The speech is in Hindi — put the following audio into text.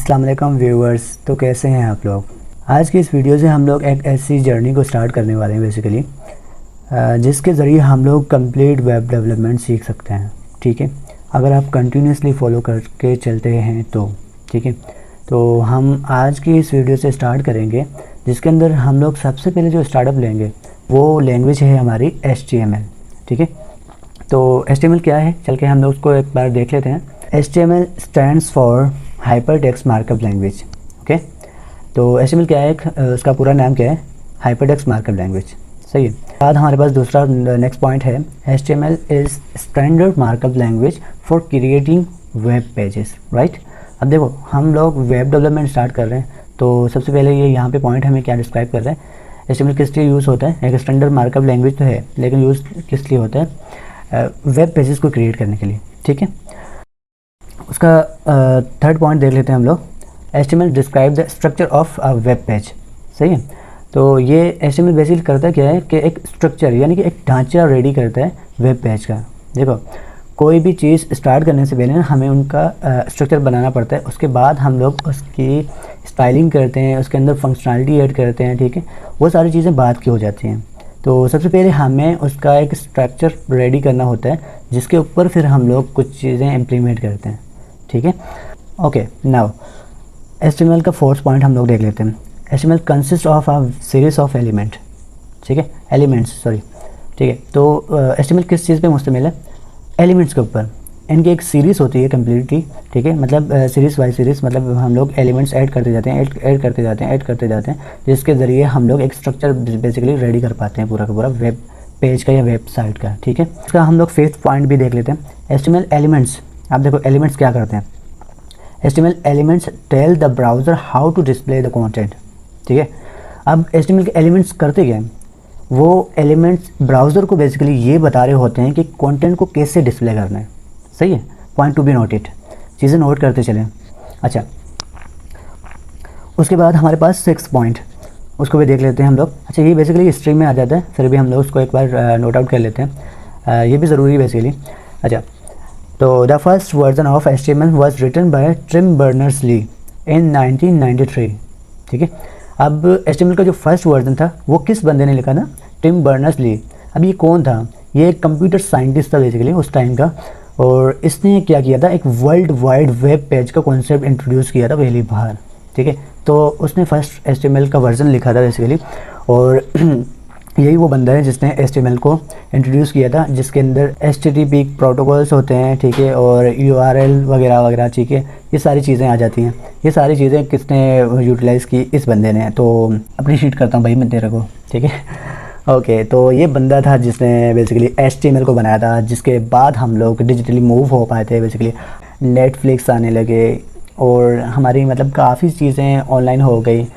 अस्सलाम वालेकुम व्यूअर्स। तो कैसे हैं आप लोग। आज की इस वीडियो से हम लोग एक ऐसी जर्नी को स्टार्ट करने वाले हैं बेसिकली, जिसके ज़रिए हम लोग कंप्लीट वेब डेवलपमेंट सीख सकते हैं। ठीक है, अगर आप कंटिन्यूसली फॉलो करके चलते हैं तो ठीक है। तो हम आज की इस वीडियो से स्टार्ट करेंगे, जिसके अंदर हम लोग सबसे पहले जो स्टार्टअप लेंगे वो लैंग्वेज है हमारी HTML। ठीक है, तो HTML क्या है, चल के हम लोग उसको एक बार देख लेते हैं। HTML stands for hypertext markup language. Okay, तो HTML क्या है, उसका पूरा नाम क्या है, हाइपरटेक्स्ट मार्कअप लैंग्वेज। सही है। बाद हमारे पास दूसरा नेक्स्ट पॉइंट है, HTML is standard markup language for creating web pages. Right, अब देखो हम लोग वेब डेवलपमेंट स्टार्ट कर रहे हैं, तो सबसे पहले ये यहाँ पे पॉइंट हमें क्या डिस्क्राइब कर रहे हैं, HTML किस लिए यूज़ होता है। एक स्टैंडर्ड मार्कअप लैंग्वेज तो है, लेकिन यूज़ किस लिए होता है, वेब पेजेस को क्रिएट करने के लिए। ठीक है, उसका थर्ड पॉइंट देख लेते हैं हम लोग। HTML describe the structure of a web page. सही है, तो ये HTML बेसिकली करता क्या है कि एक स्ट्रक्चर यानी कि एक ढांचा रेडी करता है वेब पेज का। देखो कोई भी चीज़ स्टार्ट करने से पहले ना हमें उनका स्ट्रक्चर बनाना पड़ता है, उसके बाद हम लोग उसकी स्टाइलिंग करते हैं, उसके अंदर फंक्शनैलिटी ऐड करते हैं। ठीक है, वो सारी चीज़ें बाद की हो जाती हैं। तो सबसे पहले हमें उसका एक स्ट्रक्चर रेडी करना होता है, जिसके ऊपर फिर हम लोग कुछ चीज़ें इम्प्लीमेंट करते हैं। ठीक है, ओके। नाउ HTML का फोर्थ पॉइंट हम लोग देख लेते हैं। HTML consist of a series of element. ठीक है, एलिमेंट्स सॉरी। ठीक है, तो HTML किस चीज़ पे मुश्तमिल है, एलिमेंट्स के ऊपर। इनकी एक सीरीज़ होती है कम्प्लीटली। ठीक है, मतलब सीरीज़ बाई सीरीज़, मतलब हम लोग एलिमेंट्स ऐड करते जाते हैं, ऐड करते जाते हैं, जिसके ज़रिए हम लोग एक स्ट्रक्चर बेसिकली रेडी कर पाते हैं पूरा का पूरा वेब पेज का या वेबसाइट का। ठीक है, इसका हम लोग फिफ्थ पॉइंट भी देख लेते हैं। HTML एलिमेंट्स, आप देखो एलिमेंट्स क्या करते हैं। HTML elements tell the browser how to display the content. ठीक है, अब HTML के एलिमेंट्स करते क्या हैं, वो एलिमेंट्स ब्राउज़र को बेसिकली ये बता रहे होते हैं कि कंटेंट को कैसे डिस्प्ले करना है। सही है, पॉइंट टू बी नोटेड, चीज़ें नोट करते चलें। अच्छा, उसके बाद हमारे पास सिक्स पॉइंट, उसको भी देख लेते हैं हम लोग। अच्छा, ये बेसिकली स्ट्रीम में आ जाता है, फिर भी हम लोग उसको एक बार नोट आउट कर लेते हैं, ये भी ज़रूरी है बेसिकली। अच्छा, तो the first version of HTML was written by Tim Berners-Lee in 1993। ठीक है, अब HTML का जो फर्स्ट वर्जन था वो किस बंदे ने लिखा था, टिम बर्नर्स-ली। अब ये कौन था, ये एक कंप्यूटर साइंटिस्ट था बेसिकली उस टाइम का, और इसने क्या किया था, एक वर्ल्ड वाइड वेब पेज का कॉन्सेप्ट इंट्रोड्यूस किया था पहली बार। ठीक है, तो उसने फर्स्ट HTML का वर्जन लिखा था बेसिकली, और यही वो बंदा है जिसने HTML को इंट्रोड्यूस किया था, जिसके अंदर HTTP प्रोटोकॉल्स होते हैं। ठीक है, और URL वगैरह वगैरह। ठीक है, ये सारी चीज़ें आ जाती हैं। ये सारी चीज़ें किसने यूटिलाइज़ की, इस बंदे ने। तो अप्रिशिएट करता हूँ भाई मैं तेरे को। ठीक है, ओके, तो ये बंदा था जिसने बेसिकली HTML को बनाया था, जिसके बाद हम लोग डिजिटली मूव हो पाए थे। बेसिकली नेटफ्लिक्स आने लगे और हमारी मतलब काफ़ी चीज़ें ऑनलाइन हो गई।